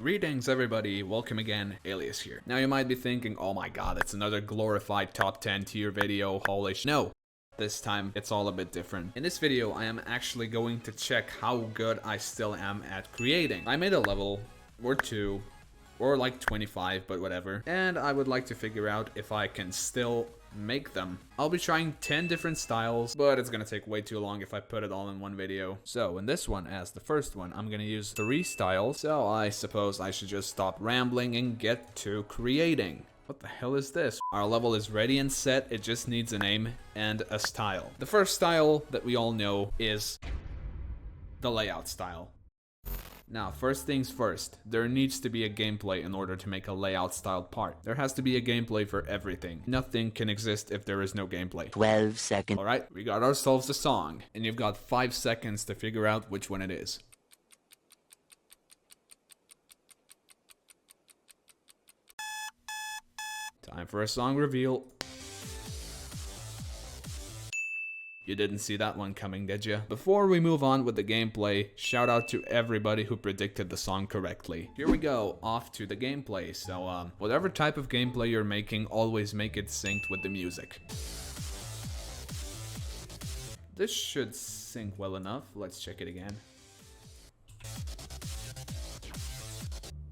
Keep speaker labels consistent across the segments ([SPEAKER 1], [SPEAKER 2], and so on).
[SPEAKER 1] Greetings everybody, welcome again, Alias here. Now you might be thinking, oh my god, it's another glorified top 10 tier video, holy sh... No! This time, it's all a bit different. In this video, I am actually going to check how good I still am at creating. I made a level, or two, or like 25, but whatever. And I would like to figure out if I can still make them. I'll be trying 10 different styles, but it's gonna take way too long if I put it all in one video. So in this one, as the first one, I'm gonna use 3 styles. So I suppose I should just stop rambling and get to creating. What the hell is this? Our level is ready and set, it just needs a name and a style. The first style that we all know is the layout style. Now, first things first, there needs to be a gameplay in order to make a layout styled part. There has to be a gameplay for everything. Nothing can exist if there is no gameplay.
[SPEAKER 2] 12 seconds.
[SPEAKER 1] Alright, we got ourselves a song, and you've got 5 seconds to figure out which one it is. Time for a song reveal. You didn't see that one coming, did you? Before we move on with the gameplay, shout out to everybody who predicted the song correctly. Here we go, off to the gameplay. So, whatever type of gameplay you're making, always make it synced with the music. This should sync well enough. Let's check it again.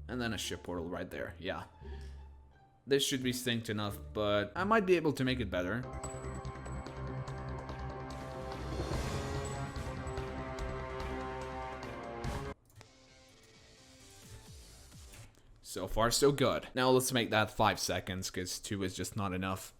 [SPEAKER 1] And then a ship portal right there, yeah. This should be synced enough, but I might be able to make it better. So far, so good. Now let's make that 5 seconds, because 2 is just not enough.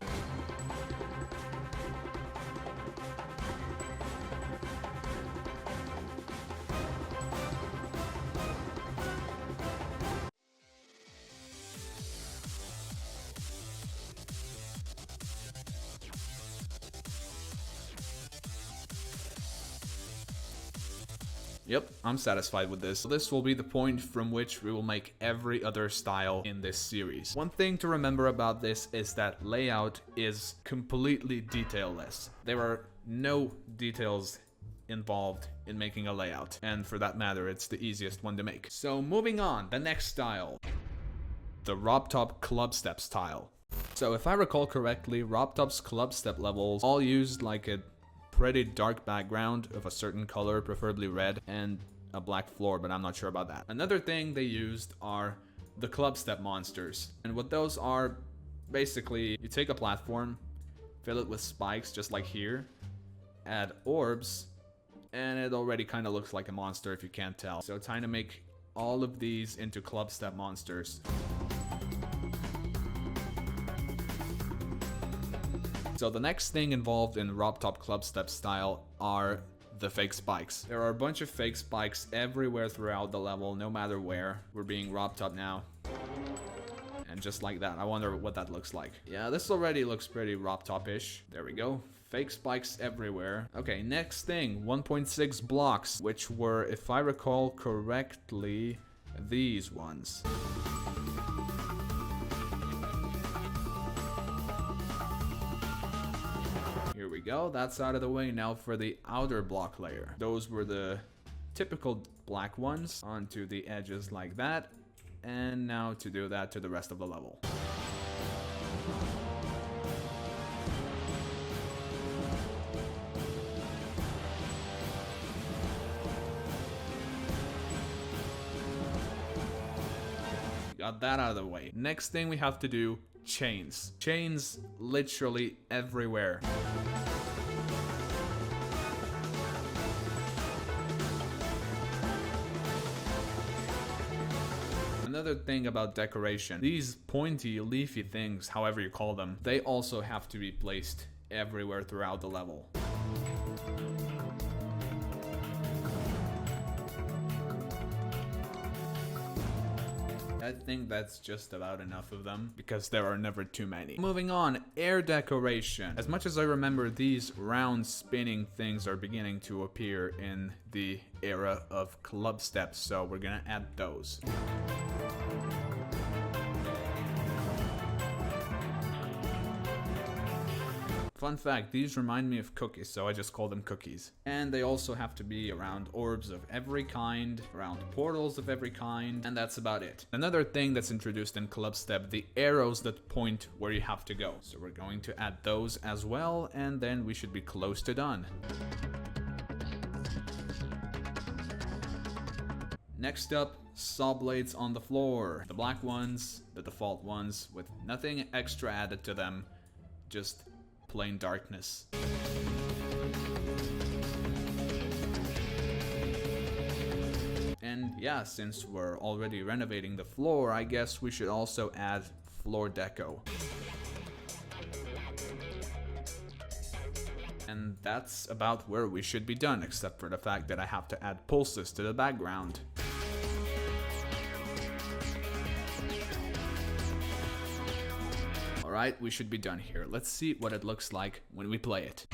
[SPEAKER 1] Yep, I'm satisfied with this. This will be the point from which we will make every other style in this series. One thing to remember about this is that layout is completely detailless. There are no details involved in making a layout, and for that matter, it's the easiest one to make. So moving on, the next style. The RobTop Club Step style. So if I recall correctly, RobTop's Club Step levels all used like a pretty dark background of a certain color, preferably red, and a black floor, but I'm not sure about that. Another thing they used are the club step monsters. And what those are, basically, you take a platform, fill it with spikes just like here, add orbs, and it already kind of looks like a monster if you can't tell. So time to make all of these into club step monsters. So the next thing involved in RobTop Club Step style are the fake spikes. There are a bunch of fake spikes everywhere throughout the level, no matter where. We're being RobTop now. And just like that, I wonder what that looks like. Yeah, this already looks pretty RobTop-ish. There we go. Fake spikes everywhere. Okay, next thing, 1.6 blocks, which were, if I recall correctly, these ones. Here we go, that's out of the way. Now for the outer block layer. Those were the typical black ones onto the edges like that. And now to do that to the rest of the level. Got that out of the way. Next thing we have to do, chains. Chains literally everywhere. Another thing about decoration, these pointy, leafy things, however you call them, they also have to be placed everywhere throughout the level. I think that's just about enough of them, because there are never too many. Moving on, air decoration. As much as I remember, these round spinning things are beginning to appear in the era of club steps, so we're gonna add those. Fun fact, these remind me of cookies, so I just call them cookies. And they also have to be around orbs of every kind, around portals of every kind, and that's about it. Another thing that's introduced in Club Step, the arrows that point where you have to go. So we're going to add those as well, and then we should be close to done. Next up, saw blades on the floor. The black ones, the default ones, with nothing extra added to them, just plain darkness. And yeah, since we're already renovating the floor, I guess we should also add floor deco. And that's about where we should be done, except for the fact that I have to add pulses to the background. Alright, we should be done here. Let's see what it looks like when we play it.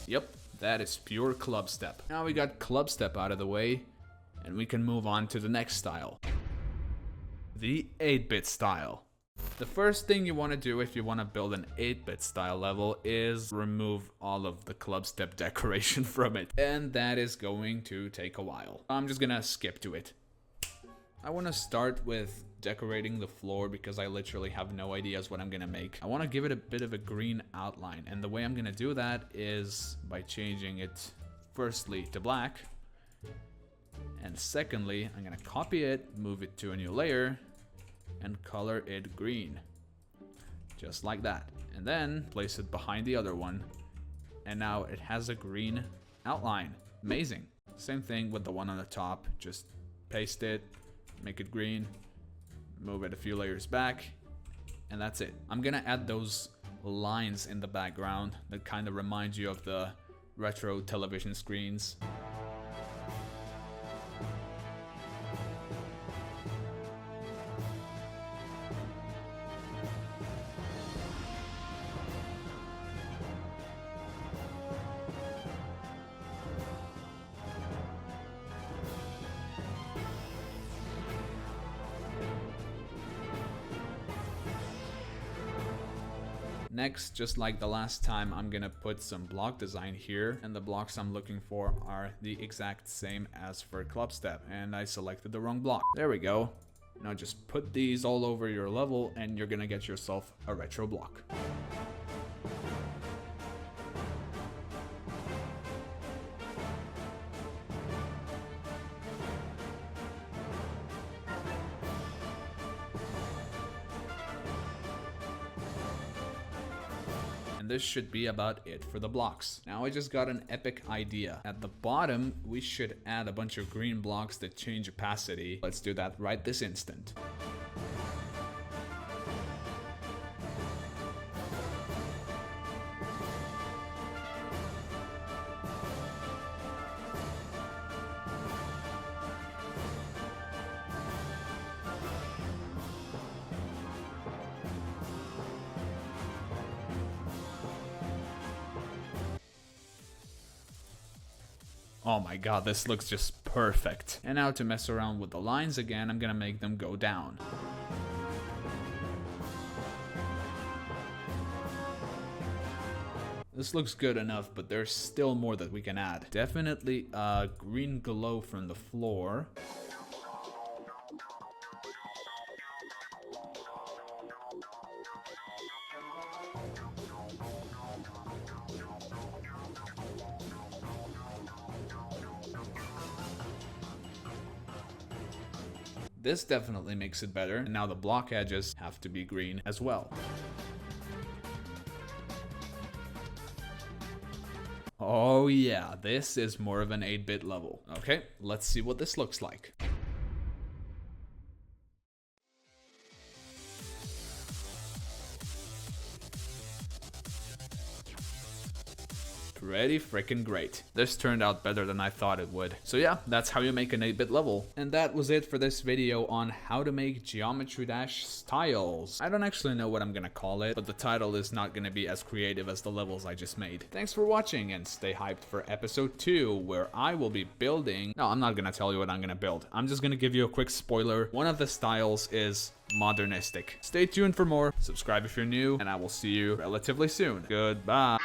[SPEAKER 1] Yep, that is pure club step. Now we got club step out of the way, and we can move on to the next style. The 8-bit style. The first thing you want to do if you want to build an 8-bit style level is remove all of the club step decoration from it. And that is going to take a while. I'm just gonna skip to it. I want to start with decorating the floor because I literally have no ideas what I'm gonna make. I want to give it a bit of a green outline, and the way I'm gonna do that is by changing it firstly to black, and secondly I'm gonna copy it, move it to a new layer, and color it green, just like that, and then place it behind the other one, and now it has a green outline. Amazing. Same thing with the one on the top, just paste it, make it green, move it a few layers back, and that's it. I'm gonna add those lines in the background that kind of remind you of the retro television screens. Next, just like the last time, I'm gonna put some block design here, and the blocks I'm looking for are the exact same as for Club Step, and I selected the wrong block. There we go. Now just put these all over your level and you're gonna get yourself a retro block. And this should be about it for the blocks. Now I just got an epic idea. At the bottom, we should add a bunch of green blocks that change opacity. Let's do that right this instant. Oh my god, this looks just perfect. And now to mess around with the lines again, I'm gonna make them go down. This looks good enough, but there's still more that we can add. Definitely a green glow from the floor. This definitely makes it better, and now the block edges have to be green as well. Oh yeah, this is more of an 8-bit level. Okay, let's see what this looks like. pretty freaking great. This turned out better than I thought it would. So yeah, that's how you make an 8-bit level. And that was it for this video on how to make Geometry Dash styles. I don't actually know what I'm gonna call it, but the title is not gonna be as creative as the levels I just made. Thanks for watching, and stay hyped for episode 2, where I will be building... No, I'm not gonna tell you what I'm gonna build. I'm just gonna give you a quick spoiler. One of the styles is modernistic. Stay tuned for more, subscribe if you're new, and I will see you relatively soon. Goodbye.